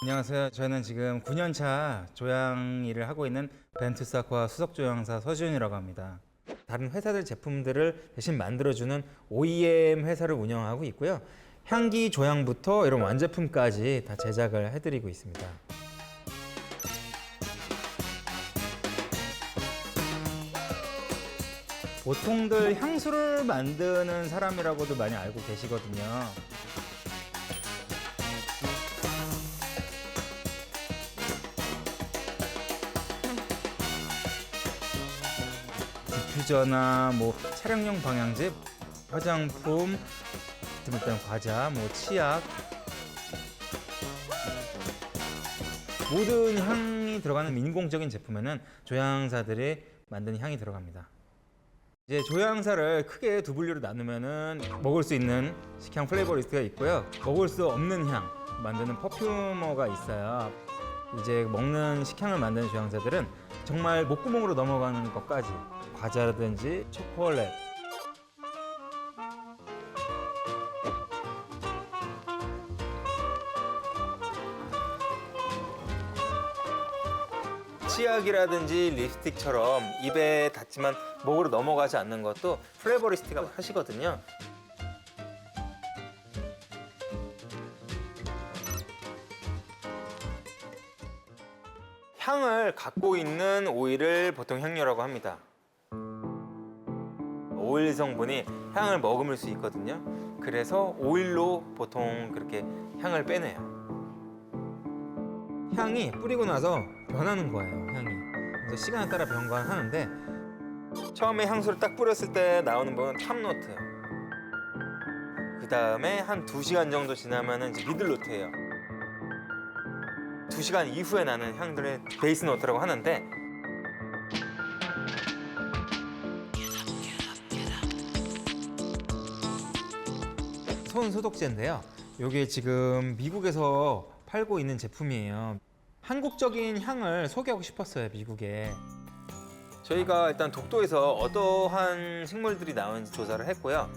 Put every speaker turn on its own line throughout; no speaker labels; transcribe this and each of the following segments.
안녕하세요. 저는 지금 9년차 조향 일을 하고 있는 벤투스아쿠아 수석조향사 서지훈이라고 합니다. 다른 회사들 제품들을 대신 만들어주는 OEM 회사를 운영하고 있고요. 향기 조향부터 이런 완제품까지 다 제작을 해드리고 있습니다. 보통들 향수를 만드는 사람이라고도 많이 알고 계시거든요. 디퓨저나 뭐 차량용 방향제, 화장품, 일단 과자, 뭐 치약, 모든 향이 들어가는 인공적인 제품에는 조향사들이 만든 향이 들어갑니다. 이제 조향사를 크게 두 분류로 나누면은 먹을 수 있는 식향 플레이버리스트가 있고요. 먹을 수 없는 향 만드는 퍼퓸머가 있어요. 이제 먹는 식향을 만드는 조향사들은 정말 목구멍으로 넘어가는 것까지 과자라든지 초콜릿, 치약이라든지 립스틱처럼 입에 닿지만 목으로 넘어가지 않는 것도 플레이버리스트가 하시거든요. 향을 갖고 있는 오일을 보통 향료라고 합니다. 오일 성분이 향을 머금을 수 있거든요. 그래서 오일로 보통 그렇게 향을 빼내요. 향이 뿌리고 나서 변하는 거예요, 향이. 그래서 시간에 따라 변화하는데 처음에 향수를 딱 뿌렸을 때 나오는 거는 탑노트. 그 다음에 한 2시간 정도 지나면 이제 미들노트예요. 2시간 이후에 나는 향들을 베이스 노트라고 하는데 손 소독제인데요. 이게 지금 미국에서 팔고 있는 제품이에요. 한국적인 향을 소개하고 싶었어요, 미국에. 저희가 일단 독도에서 어떠한 식물들이 나오는지 조사를 했고요.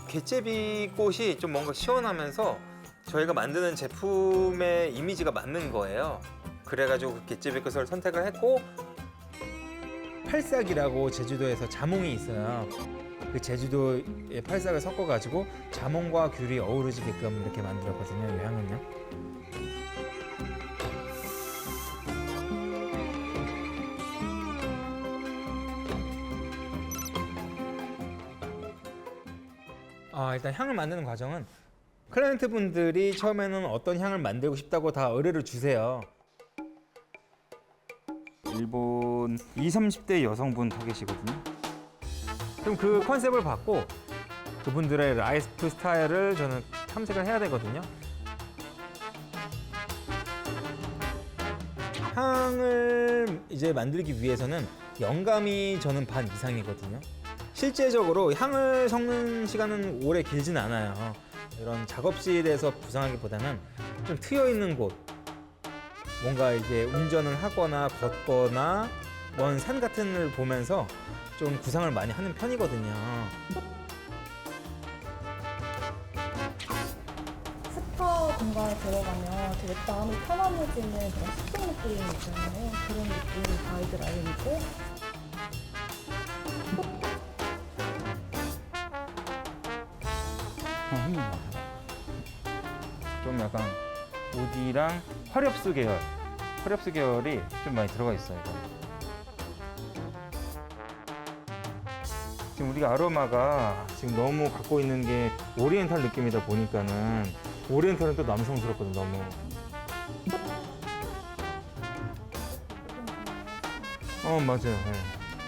갯제비꽃이 좀 뭔가 시원하면서 저희가 만드는 제품의 이미지가 맞는 거예요. 그래가지고 그 갯제비꽃을 선택을 했고, 팔싹이라고 제주도에서 자몽이 있어요. 그 제주도의 팔싹을 섞어가지고 자몽과 귤이 어우러지게끔 이렇게 만들었거든요, 이 향은요. 일단 향을 만드는 과정은 클라이언트 분들이 처음에는 어떤 향을 만들고 싶다고 다 의뢰를 주세요. 일본 20, 30대 여성분 타겟이거든요. 그럼 그 컨셉을 받고 그분들의 라이프 스타일을 저는 탐색을 해야 되거든요. 향을 이제 만들기 위해서는 영감이 저는 반 이상이거든요. 실제적으로 향을 섞는 시간은 오래 길진 않아요. 이런 작업실에서 구상하기보다는 좀 트여 있는 곳, 뭔가 이제 운전을 하거나 걷거나 먼 산 같은 걸 보면서 좀 구상을 많이 하는 편이거든요.
스파 공간에 들어가면 되게 마음이 편안해지는 그런 숲속 느낌 있잖아요. 그런 느낌이 가이드 라인이고,
좀 약간 우디랑 화렵수 계열, 화렵수 계열이 좀 많이 들어가 있어요. 이거. 지금 우리가 아로마가 지금 너무 갖고 있는 게 오리엔탈 느낌이다 보니까는 오리엔탈은 또 남성스럽거든, 너무. 맞아요.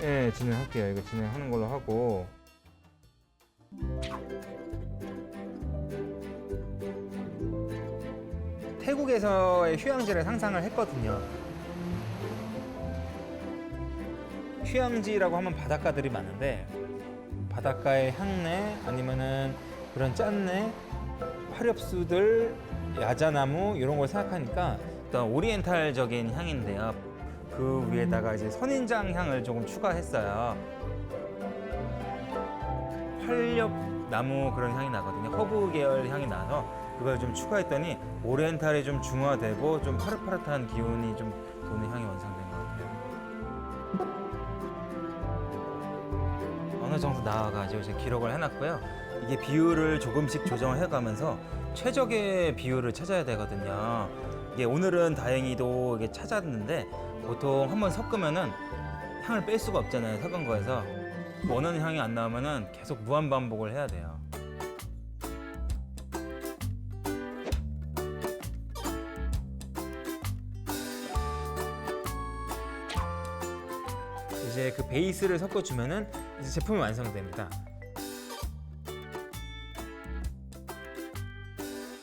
예, 진행할게요. 이거 진행하는 걸로 하고. 태국에서의 휴양지를 상상을 했거든요. 휴양지라고 하면 바닷가들이 많은데 바닷가의 향내 아니면은 그런 짠내, 화렵수들, 야자나무 이런 걸 생각하니까 일단 오리엔탈적인 향인데요. 그 위에다가 이제 선인장 향을 조금 추가했어요. 활렵나무 그런 향이 나거든요. 허브 계열 향이 나서 그걸 좀 추가했더니 오리엔탈이 좀 중화되고 좀 파릇파릇한 기운이 좀 도는 향이 완성된 것 같아요. 어느 정도 나와가지고 이제 기록을 해놨고요. 이게 비율을 조금씩 조정을 해가면서 최적의 비율을 찾아야 되거든요. 이게 오늘은 다행히도 이게 찾았는데 보통 한번 섞으면은 향을 뺄 수가 없잖아요. 섞은 거에서 원하는 향이 안 나오면은 계속 무한 반복을 해야 돼요. 이제 그 베이스를 섞어주면은 이제 제품이 완성됩니다.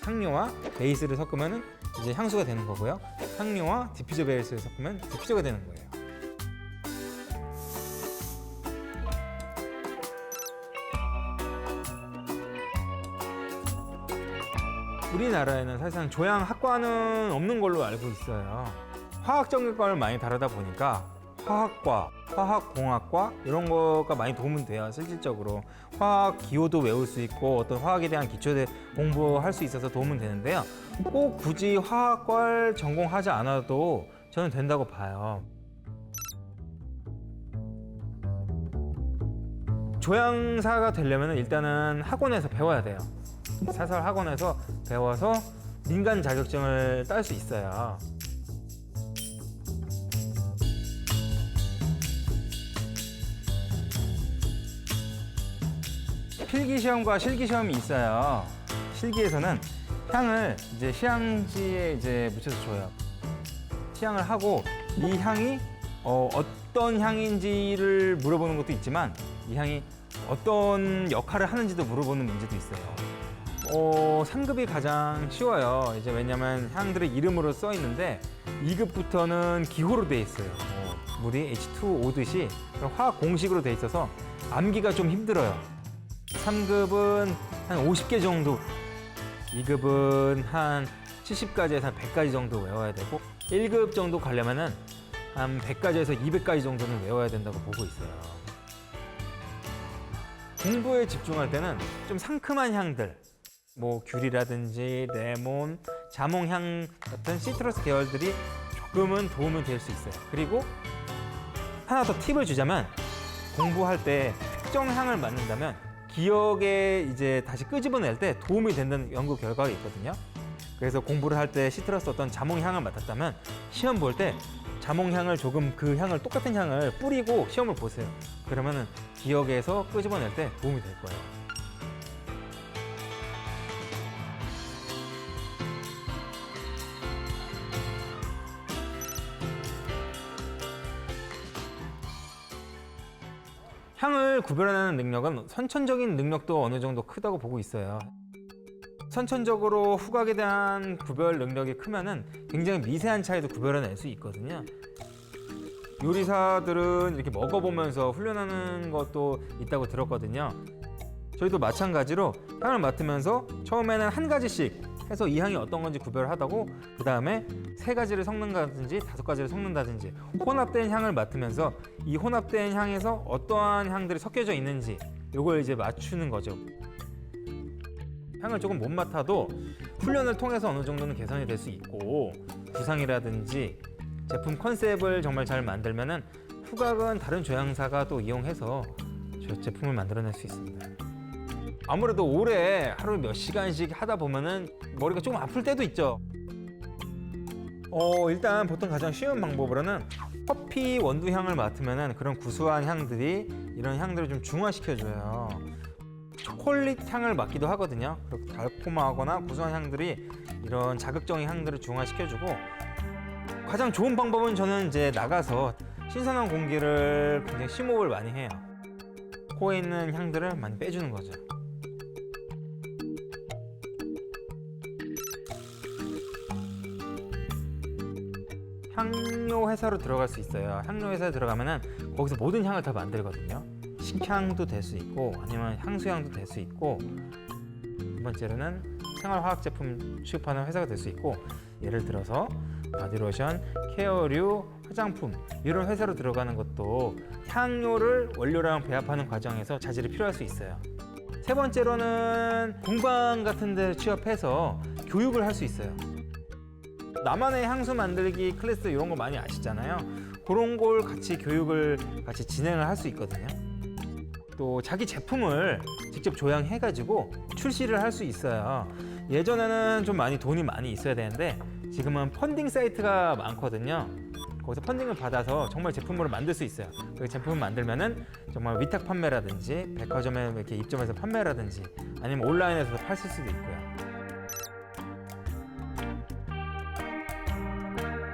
향료와 베이스를 섞으면은 이제 향수가 되는 거고요. 향료와 디퓨저 베이스를 섞으면 디퓨저가 되는 거예요. 우리나라에는 사실상 조향 학과는 없는 걸로 알고 있어요. 화학적인 걸 많이 다루다 보니까 화학과, 화학공학과 이런 거가 많이 도움은 돼요. 실질적으로 화학 기호도 외울 수 있고 어떤 화학에 대한 기초를 공부할 수 있어서 도움은 되는데요. 꼭 굳이 화학과를 전공하지 않아도 저는 된다고 봐요. 조향사가 되려면 일단은 학원에서 배워야 돼요. 사설 학원에서 배워서 민간 자격증을 딸 수 있어요. 필기 시험과 실기 시험이 있어요. 실기에서는 향을 이제 시향지에 이제 묻혀서 줘요. 시향을 하고 이 향이 어떤 향인지를 물어보는 것도 있지만 이 향이 어떤 역할을 하는지도 물어보는 문제도 있어요. 3급이 가장 쉬워요. 이제 왜냐면 향들의 이름으로 써 있는데 2급부터는 기호로 돼 있어요. 물이 H2O듯이 화학 공식으로 돼 있어서 암기가 좀 힘들어요. 3급은 한 50개 정도, 2급은 한 70가지에서 한 100가지 정도 외워야 되고 1급 정도 가려면은 한 100가지에서 200가지 정도는 외워야 된다고 보고 있어요. 공부에 집중할 때는 좀 상큼한 향들, 뭐 귤이라든지 레몬, 자몽향 같은 시트러스 계열들이 조금은 도움이 될 수 있어요. 그리고 하나 더 팁을 주자면 공부할 때 특정 향을 맡는다면 기억에 이제 다시 끄집어낼 때 도움이 된다는 연구 결과가 있거든요. 그래서 공부를 할 때 시트러스 어떤 자몽향을 맡았다면 시험 볼 때 자몽향을 조금 그 향을 똑같은 향을 뿌리고 시험을 보세요. 그러면은 기억에서 끄집어낼 때 도움이 될 거예요. 향을 구별하는 능력은 선천적인 능력도 어느 정도 크다고 보고 있어요. 선천적으로 후각에 대한 구별 능력이 크면은 굉장히 미세한 차이도 구별해낼 수 있거든요. 요리사들은 이렇게 먹어보면서 훈련하는 것도 있다고 들었거든요. 저희도 마찬가지로 향을 맡으면서 처음에는 한 가지씩 해서 이 향이 어떤 건지 구별하다고 그 다음에 3가지를 섞는다든지 5가지를 섞는다든지 혼합된 향을 맡으면서 이 혼합된 향에서 어떠한 향들이 섞여져 있는지 이걸 이제 맞추는 거죠. 향을 조금 못 맡아도 훈련을 통해서 어느 정도는 개선이 될 수 있고 구상이라든지 제품 컨셉을 정말 잘 만들면은 후각은 다른 조향사가 또 이용해서 제품을 만들어낼 수 있습니다. 아무래도 오래 하루 몇 시간씩 하다 보면은 머리가 조금 아플 때도 있죠. 일단 보통 가장 쉬운 방법으로는 커피 원두향을 맡으면은 그런 구수한 향들이 이런 향들을 좀 중화시켜줘요. 초콜릿 향을 맡기도 하거든요. 그리고 달콤하거나 구수한 향들이 이런 자극적인 향들을 중화시켜주고 가장 좋은 방법은 저는 이제 나가서 신선한 공기를 굉장히 심호흡을 많이 해요. 코에 있는 향들을 많이 빼주는 거죠. 향료 회사로 들어갈 수 있어요. 향료 회사에 들어가면은 거기서 모든 향을 다 만들거든요. 식향도 될 수 있고 아니면 향수향도 될 수 있고 두 번째로는 생활화학 제품 취급하는 회사가 될 수 있고 예를 들어서 바디로션, 케어류, 화장품 이런 회사로 들어가는 것도 향료를 원료랑 배합하는 과정에서 자질이 필요할 수 있어요. 세 번째로는 공방 같은 데 취업해서 교육을 할 수 있어요. 나만의 향수 만들기 클래스 이런 거 많이 아시잖아요. 그런 걸 같이 교육을 같이 진행을 할 수 있거든요. 또 자기 제품을 직접 조향해가지고 출시를 할 수 있어요. 예전에는 좀 돈이 많이 있어야 되는데 지금은 펀딩 사이트가 많거든요. 거기서 펀딩을 받아서 정말 제품으로 만들 수 있어요. 그 제품을 만들면은 정말 위탁 판매라든지 백화점에 이렇게 입점해서 판매라든지 아니면 온라인에서도 팔 수도 있고요.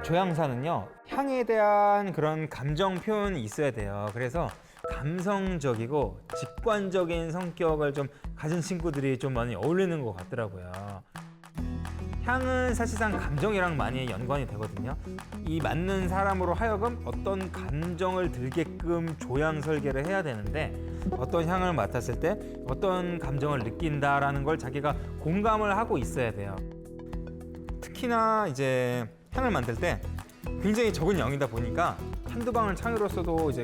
조향사는요, 향에 대한 그런 감정 표현이 있어야 돼요. 그래서 감성적이고 직관적인 성격을 좀 가진 친구들이 좀 많이 어울리는 것 같더라고요. 향은 사실상 감정이랑 많이 연관이 되거든요. 이 맞는 사람으로 하여금 어떤 감정을 들게끔 조향 설계를 해야 되는데 어떤 향을 맡았을 때 어떤 감정을 느낀다라는 걸 자기가 공감을 하고 있어야 돼요. 특히나 이제 향을 만들 때 굉장히 적은 양이다 보니까 한두 방울 창으로써도 이제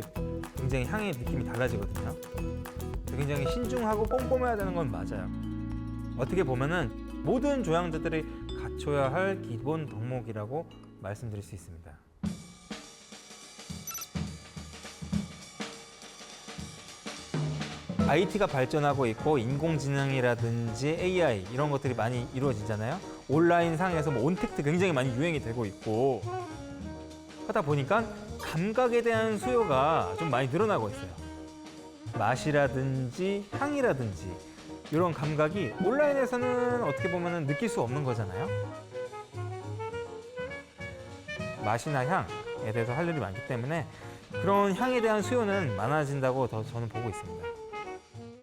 굉장히 향의 느낌이 달라지거든요. 굉장히 신중하고 꼼꼼해야 되는 건 맞아요. 어떻게 보면은 모든 조향자들이 갖춰야 할 기본 덕목이라고 말씀드릴 수 있습니다. IT가 발전하고 있고 인공지능이라든지 AI 이런 것들이 많이 이루어지잖아요. 온라인 상에서 온택트 굉장히 많이 유행이 되고 있고 하다 보니까 감각에 대한 수요가 좀 많이 늘어나고 있어요. 맛이라든지 향이라든지 이런 감각이 온라인에서는 어떻게 보면 느낄 수 없는 거잖아요. 맛이나 향에 대해서 할 일이 많기 때문에 그런 향에 대한 수요는 많아진다고 저는 보고 있습니다.